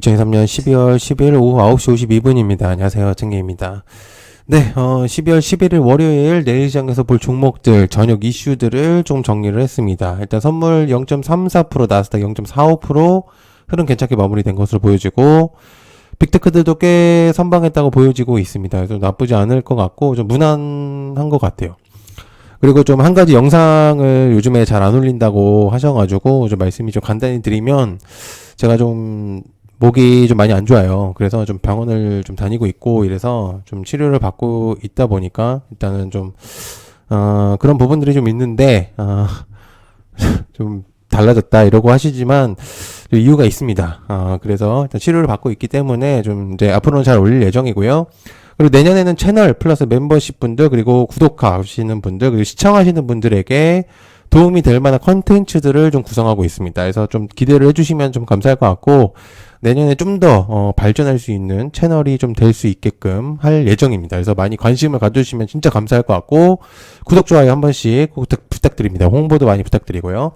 2023년 12월 10일 오후 9시 52분입니다. 안녕하세요. 챙기입니다. 네, 12월 11일 월요일 내일 시장에서 볼 종목들, 저녁 이슈들을 좀 정리를 했습니다. 일단 선물 0.34%, 나스닥 0.45% 흐름 괜찮게 마무리된 것으로 보여지고, 빅테크들도 꽤 선방했다고 보여지고 있습니다. 그래서 나쁘지 않을 것 같고, 좀 무난한 것 같아요. 그리고 좀 한 가지 영상을 요즘에 잘 안 올린다고 하셔가지고, 좀 말씀이 좀 간단히 드리면, 제가 좀 목이 좀 많이 안 좋아요. 그래서 좀 병원을 좀 다니고 있고 이래서 좀 치료를 받고 있다 보니까 일단은 좀 그런 부분들이 좀 있는데 좀 달라졌다 이러고 하시지만 이유가 있습니다. 그래서 일단 치료를 받고 있기 때문에 좀 이제 앞으로는 잘 올릴 예정이고요. 그리고 내년에는 채널 플러스 멤버십 분들 그리고 구독하시는 분들 그리고 시청하시는 분들에게 도움이 될 만한 컨텐츠들을 좀 구성하고 있습니다. 그래서 좀 기대를 해주시면 좀 감사할 것 같고 내년에 좀 더 발전할 수 있는 채널이 좀 될 수 있게끔 할 예정입니다. 그래서 많이 관심을 가져주시면 진짜 감사할 것 같고 구독, 좋아요 한 번씩 꼭 부탁드립니다. 홍보도 많이 부탁드리고요.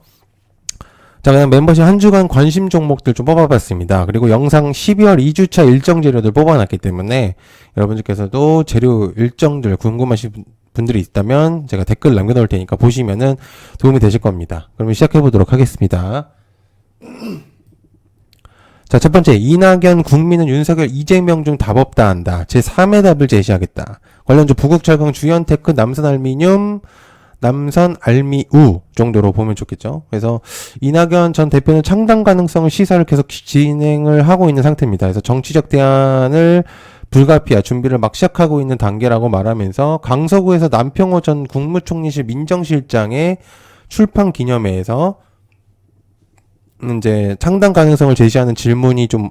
자, 그냥 멤버십 한 주간 관심 종목들 좀 뽑아봤습니다. 그리고 영상 12월 2주차 일정 재료들 뽑아놨기 때문에 여러분들께서도 재료 일정들 궁금하신 분들이 있다면 제가 댓글 남겨놓을 테니까 보시면은 도움이 되실 겁니다. 그러면 시작해보도록 하겠습니다. 자, 첫 번째, 이낙연 국민은 윤석열 이재명 중 답 없다 한다. 제3의 답을 제시하겠다. 관련주 부국철강 주연테크 남선알미늄 남선알미우 정도로 보면 좋겠죠. 그래서 이낙연 전 대표는 창당 가능성 시사를 계속 진행을 하고 있는 상태입니다. 그래서 정치적 대안을 불가피하 준비를 막 시작하고 있는 단계라고 말하면서 강서구에서 남평호 전 국무총리실 민정실장의 출판 기념회에서 이제 창당 가능성을 제시하는 질문이 좀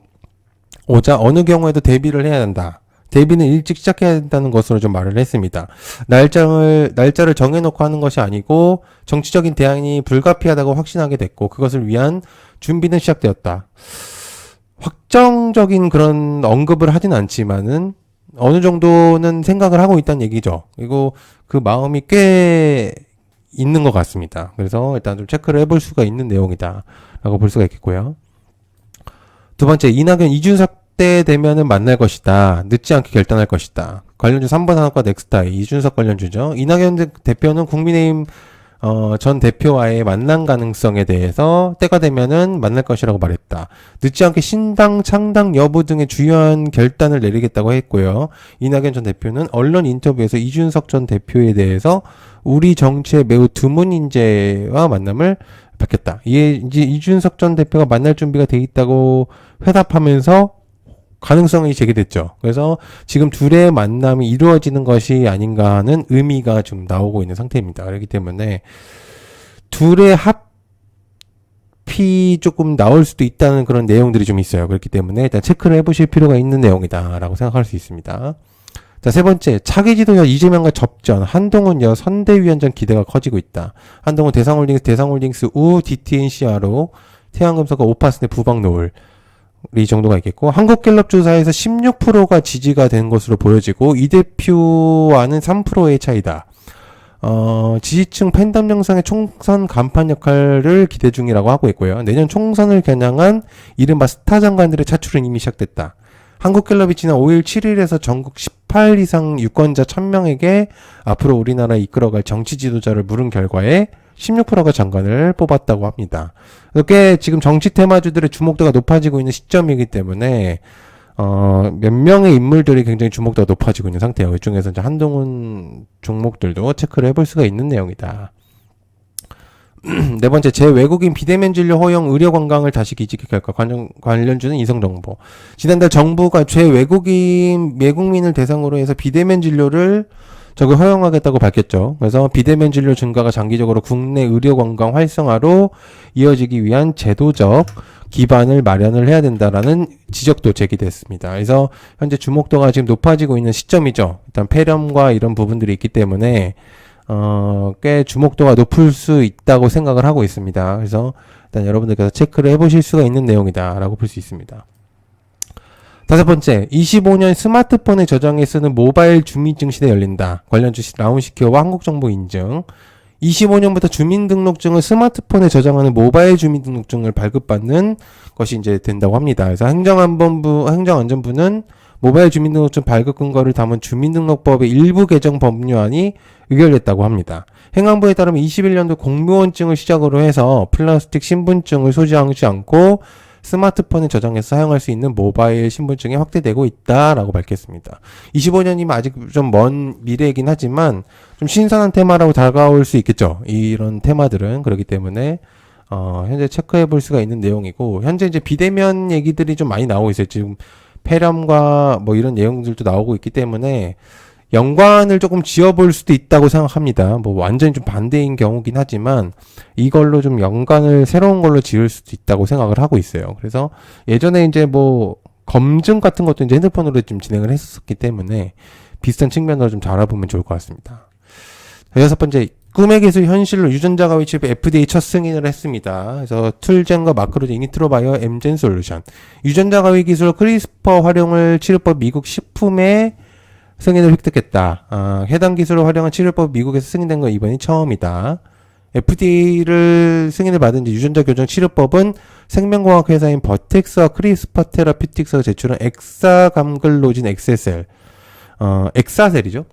오자 어느 경우에도 대비를 해야 한다. 대비는 일찍 시작해야 된다는 것으로 좀 말을 했습니다. 날짜를 정해놓고 하는 것이 아니고 정치적인 대안이 불가피하다고 확신하게 됐고 그것을 위한 준비는 시작되었다. 확정적인 그런 언급을 하진 않지만은 어느 정도는 생각을 하고 있다는 얘기죠. 그리고 그 마음이 꽤 있는 것 같습니다. 그래서 일단 좀 체크를 해볼 수가 있는 내용이다 라고 볼 수가 있겠고요. 두 번째, 이낙연 이준석 때 되면은 만날 것이다. 늦지 않게 결단할 것이다. 관련주 3번 산업과 넥스타이 이준석 관련주죠. 이낙연 대표는 국민의힘 전 대표와의 만남 가능성에 대해서 때가 되면은 만날 것이라고 말했다. 늦지 않게 신당 창당 여부 등의 주요한 결단을 내리겠다고 했고요. 이낙연 전 대표는 언론 인터뷰에서 이준석 전 대표에 대해서 우리 정치에 매우 드문 인재와 만남을 밝혔다. 이에 이제 이준석 전 대표가 만날 준비가 돼 있다고 회답하면서 가능성이 제기됐죠. 그래서 지금 둘의 만남이 이루어지는 것이 아닌가 하는 의미가 좀 나오고 있는 상태입니다. 그렇기 때문에 둘의 합이 조금 나올 수도 있다는 그런 내용들이 좀 있어요. 그렇기 때문에 일단 체크를 해보실 필요가 있는 내용이다라고 생각할 수 있습니다. 자, 세 번째, 차기 지도자 이재명과 접전, 한동훈 여 선대위원장 기대가 커지고 있다. 한동훈 대상홀딩스 우 DTNCR로 태양금속과 5%의 부방 노을 이 정도가 있겠고 한국갤럽 조사에서 16%가 지지가 된 것으로 보여지고 이 대표와는 3%의 차이다. 지지층 팬덤 형성의 총선 간판 역할을 기대 중이라고 하고 있고요. 내년 총선을 겨냥한 이른바 스타 장관들의 차출은 이미 시작됐다. 한국갤럽이 지난 5일 7일에서 전국 18 이상 유권자 1000명에게 앞으로 우리나라를 이끌어갈 정치 지도자를 물은 결과에 16%가 장관을 뽑았다고 합니다. 꽤 지금 정치 테마주들의 주목도가 높아지고 있는 시점이기 때문에 몇 명의 인물들이 굉장히 주목도가 높아지고 있는 상태예요. 이 중에서 이제 한동훈 종목들도 체크를 해볼 수가 있는 내용이다. 네 번째, 제외국인 비대면 진료 허용 의료 관광을 다시 기지개할 관련주는 이성정보. 지난달 정부가 외국민을 대상으로 해서 비대면 진료를 허용하겠다고 밝혔죠. 그래서 비대면 진료 증가가 장기적으로 국내 의료 관광 활성화로 이어지기 위한 제도적 기반을 마련을 해야 된다라는 지적도 제기됐습니다. 그래서 현재 주목도가 지금 높아지고 있는 시점이죠. 일단 폐렴과 이런 부분들이 있기 때문에 꽤 주목도가 높을 수 있다고 생각을 하고 있습니다. 그래서 일단 여러분들께서 체크를 해보실 수가 있는 내용이다라고 볼 수 있습니다. 다섯 번째, 25년 스마트폰에 저장해 쓰는 모바일 주민증 시대 열린다. 관련 주식 라운시큐어와 한국정보 인증. 25년부터 주민등록증을 스마트폰에 저장하는 모바일 주민등록증을 발급받는 것이 이제 된다고 합니다. 그래서 행정안전부는 모바일 주민등록증 발급 근거를 담은 주민등록법의 일부 개정 법률안이 의결됐다고 합니다. 행안부에 따르면 21년도 공무원증을 시작으로 해서 플라스틱 신분증을 소지하지 않고 스마트폰에 저장해서 사용할 수 있는 모바일 신분증이 확대되고 있다라고 밝혔습니다. 25년이면 아직 좀 먼 미래이긴 하지만 좀 신선한 테마라고 다가올 수 있겠죠. 이런 테마들은 그렇기 때문에 현재 체크해 볼 수가 있는 내용이고, 현재 이제 비대면 얘기들이 좀 많이 나오고 있어요. 지금 폐렴과 뭐 이런 내용들도 나오고 있기 때문에 연관을 조금 지어볼 수도 있다고 생각합니다. 뭐 완전히 좀 반대인 경우긴 하지만 이걸로 좀 연관을 새로운 걸로 지을 수도 있다고 생각을 하고 있어요. 그래서 예전에 이제 뭐 검증 같은 것도 이제 핸드폰으로 좀 진행을 했었기 때문에 비슷한 측면으로 좀 알아보면 좋을 것 같습니다. 여섯 번째, 꿈의 기술 현실로 유전자 가위 칩 FDA 첫 승인을 했습니다. 그래서 툴젠과 마크로젠 이니트로바이오 엠젠 솔루션, 유전자 가위 기술 크리스퍼 활용을 치료법 미국 식품에 승인을 획득했다. 해당 기술을 활용한 치료법 미국에서 승인된 건 이번이 처음이다. FDA를 승인을 받은 유전자 교정 치료법은 생명공학 회사인 버텍스와 크리스퍼 테라피틱스가 제출한 엑사감글로진 엑세셀, 엑사셀이죠.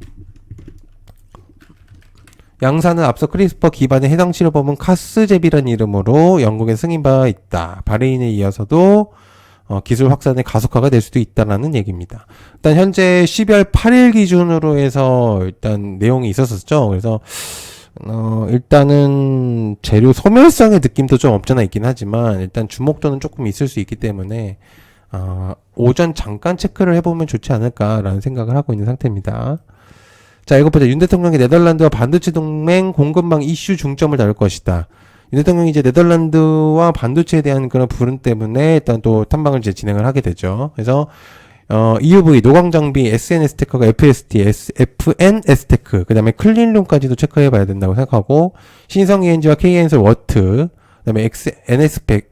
양사는 앞서 크리스퍼 기반의 해당 치료법은 카스제비라는 이름으로 영국에 승인받아 있다. 바레인에 이어서도 기술 확산의 가속화가 될 수도 있다라는 얘기입니다. 일단 현재 12월 8일 기준으로 해서 일단 내용이 있었었죠. 그래서 일단은 재료 소멸성의 느낌도 좀 없잖아 있긴 하지만 일단 주목도는 조금 있을 수 있기 때문에 오전 잠깐 체크를 해보면 좋지 않을까라는 생각을 하고 있는 상태입니다. 자, 일곱 번째, 윤 대통령이 네덜란드와 반도체 동맹 공급망 이슈 중점을 다룰 것이다. 윤 대통령이 이제 네덜란드와 반도체에 대한 그런 불운 때문에 일단 또 탐방을 이제 진행을 하게 되죠. 그래서 EUV, 노광장비, SNS 테크가 FST, FNS 테크, 그 다음에 클린룸까지도 체크해 봐야 된다고 생각하고, 신성 ENG와 KN솔 워트, 그 다음에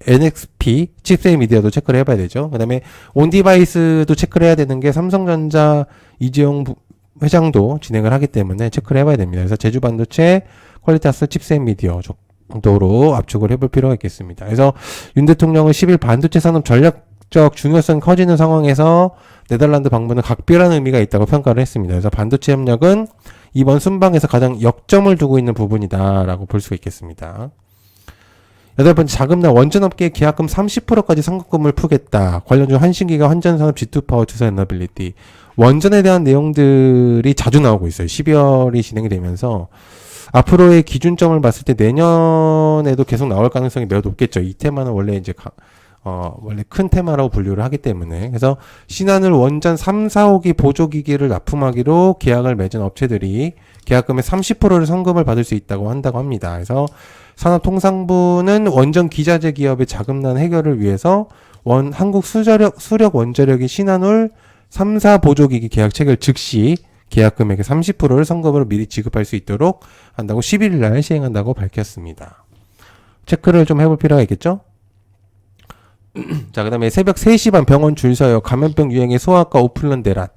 NXP, 칩셋 미디어도 체크를 해봐야 되죠. 그 다음에 온디바이스도 체크를 해야 되는 게 삼성전자 이재용 회장도 진행을 하기 때문에 체크를 해봐야 됩니다. 그래서 제주반도체, 퀄리타스, 칩셋 미디어 정도로 압축을 해볼 필요가 있겠습니다. 그래서 윤 대통령은 10일 반도체 산업 전략적 중요성이 커지는 상황에서 네덜란드 방문은 각별한 의미가 있다고 평가를 했습니다. 그래서 반도체 협력은 이번 순방에서 가장 역점을 두고 있는 부분이다라고 볼 수가 있겠습니다. 여덟 번째, 자금난 원전업계 계약금 30%까지 상각금을 푸겠다. 관련주 한신기가 환전산업 G2파워 투자 에너빌리티. 원전에 대한 내용들이 자주 나오고 있어요. 12월이 진행이 되면서 앞으로의 기준점을 봤을 때 내년에도 계속 나올 가능성이 매우 높겠죠. 이 테마는 원래 이제 원래 큰 테마라고 분류를 하기 때문에. 그래서 신한울 원전 3, 4호기 보조기기를 납품하기로 계약을 맺은 업체들이 계약금의 30%를 성금을 받을 수 있다고 한다고 합니다. 그래서 산업통상부는 원전 기자재 기업의 자금난 해결을 위해서 한국 수력 원자력이 신한울 3, 4 보조기기 계약 체결 즉시 계약 금액의 30%를 성금으로 미리 지급할 수 있도록 한다고 11일 날 시행한다고 밝혔습니다. 체크를 좀 해볼 필요가 있겠죠? 자, 그 다음에 새벽 3시 반 병원 줄 서요. 감염병 유행의 소아과 오픈런 대란.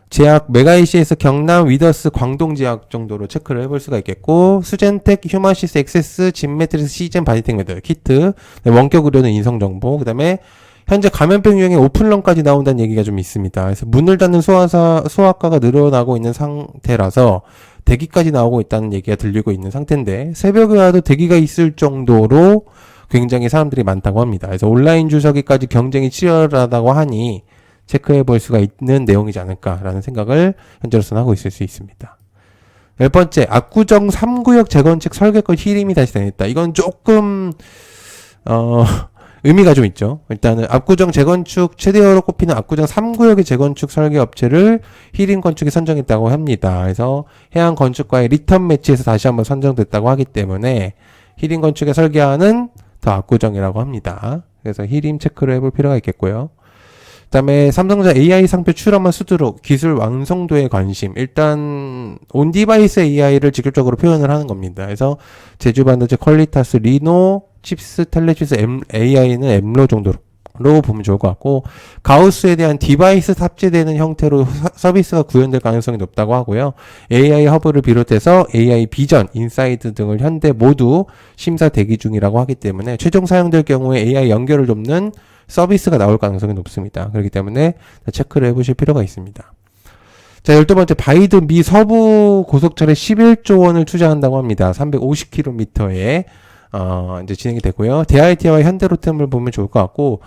제약 메가이시에서 경남 위더스 광동 제약 정도로 체크를 해볼 수가 있겠고, 수젠텍 휴마시스 엑세스 진매트리스 시즌 바디텍 메드 키트, 원격 의료는 인성정보, 그 다음에 현재 감염병 유행의 오픈런까지 나온다는 얘기가 좀 있습니다. 그래서 문을 닫는 소아과가 늘어나고 있는 상태라서 대기까지 나오고 있다는 얘기가 들리고 있는 상태인데, 새벽에 와도 대기가 있을 정도로 굉장히 사람들이 많다고 합니다. 그래서 온라인 주석이까지 경쟁이 치열하다고 하니 체크해 볼 수가 있는 내용이지 않을까라는 생각을 현재로서는 하고 있을 수 있습니다. 열 번째, 압구정 3구역 재건축 설계권 히림이 다시 되냈다. 이건 조금 의미가 좀 있죠. 일단은 압구정 재건축 최대어로 꼽히는 압구정 3구역의 재건축 설계 업체를 히림 건축이 선정했다고 합니다. 그래서 해양 건축과의 리턴 매치에서 다시 한번 선정됐다고 하기 때문에 히림 건축에 설계하는 더 압구정이라고 합니다. 그래서 히림 체크를 해볼 필요가 있겠고요. 그 다음에 삼성전자 AI 상표 출하만 수두룩 기술 완성도에 관심. 일단 온디바이스 AI를 직접적으로 표현을 하는 겁니다. 그래서 제주반도체 퀄리타스 리노 칩스 텔레칩스 AI는 엠로 정도로 로 보면 좋을 것 같고, 가우스에 대한 디바이스 탑재되는 형태로 서비스가 구현될 가능성이 높다고 하고요. AI 허브를 비롯해서 AI 비전, 인사이드 등을 현대 모두 심사 대기 중이라고 하기 때문에 최종 사용될 경우에 AI 연결을 돕는 서비스가 나올 가능성이 높습니다. 그렇기 때문에 체크를 해보실 필요가 있습니다. 자, 12번째, 바이든 미 서부 고속철에 11조 원을 투자한다고 합니다. 350km에 이제 진행이 되고요. DIT와 현대로템을 보면 좋을 것 같고,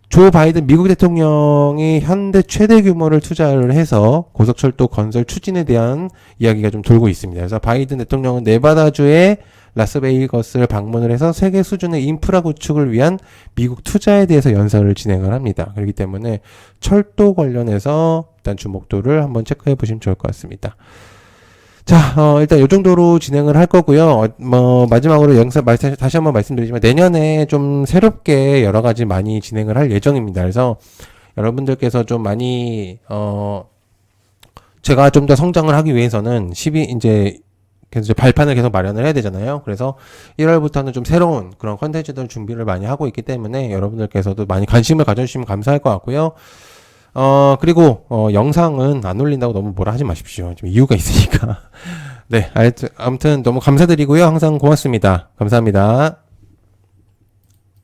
조 바이든 미국 대통령이 현대 최대 규모를 투자를 해서 고속철도 건설 추진에 대한 이야기가 좀 돌고 있습니다. 그래서 바이든 대통령은 네바다주의 라스베이거스를 방문을 해서 세계 수준의 인프라 구축을 위한 미국 투자에 대해서 연설을 진행을 합니다. 그렇기 때문에 철도 관련해서 일단 주목도를 한번 체크해 보시면 좋을 것 같습니다. 자, 일단 이 정도로 진행을 할 거고요. 마지막으로 영상 다시 한번 말씀드리지만 내년에 좀 새롭게 여러 가지 많이 진행을 할 예정입니다. 그래서 여러분들께서 좀 많이 제가 좀 더 성장을 하기 위해서는 이제 계속 발판을 계속 마련을 해야 되잖아요. 그래서 1월부터는 좀 새로운 그런 컨텐츠들 준비를 많이 하고 있기 때문에 여러분들께서도 많이 관심을 가져주시면 감사할 것 같고요. 그리고, 영상은 안 올린다고 너무 뭐라 하지 마십시오. 좀 이유가 있으니까. 네, 아무튼 너무 감사드리고요. 항상 고맙습니다. 감사합니다.